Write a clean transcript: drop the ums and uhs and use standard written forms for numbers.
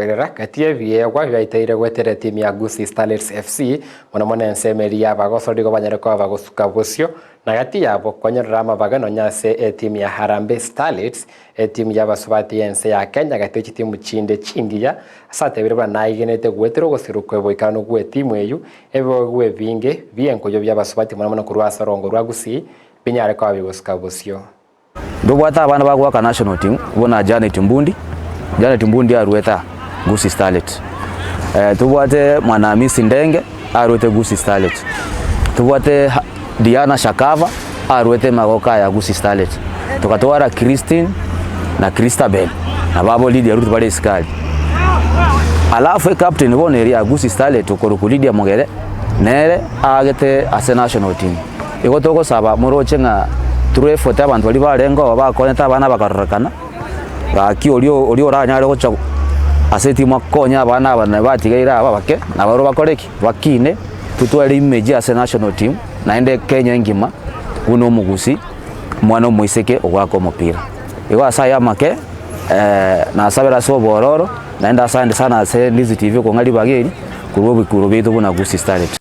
Katie vie kwa vyaitaire gwetere timu ya Gusii Starlets FC mwana ensemeri ya bagosori go banyere kwa bagosuka bosio na gati yabo konyorera amabagano nyase timu ya Harambee Starlets timu ya basubati yense ya Kenya gati timu chinde chingiya asate birwa naigenete gwetero gosirukwe boikano gwe timu eyu ebo gwe binge bienkoyo bya basubati mwana kurwa sarongo rwa Gusii binyare kwa bigosuka bosio ndobwata abana bagwaka national team bona Janet Mbundi arweta Gusii Starlets. Tubwate Mwanamisi Ndenge arwete Gusii Starlets. Tubwate Diana Shakava arwete Magoka ya Gusii Starlets. Tukatwara Christine na Christabel na babo Lydia Ruth bale iskali. Alafu captain boneri ya Gusii Starlets tukoruku Lydia Mogere nere agete ase national team. Iko toko saba moroche nga turefota abantu bali barengo bakoneta abana bakarakana. Baki olio ranyare gocha aseti makonya abana batigaira ababake nabaro bakoreki bakine tutware image ase national team naende Kenya ngima uno mugusi mwana moiseke ogwako mupira igo asaya make na sabera so bororo naenda asante sana ase Ndizi TV ko ngali bageri kurubo bikuru bitu buna Gusii Starlets.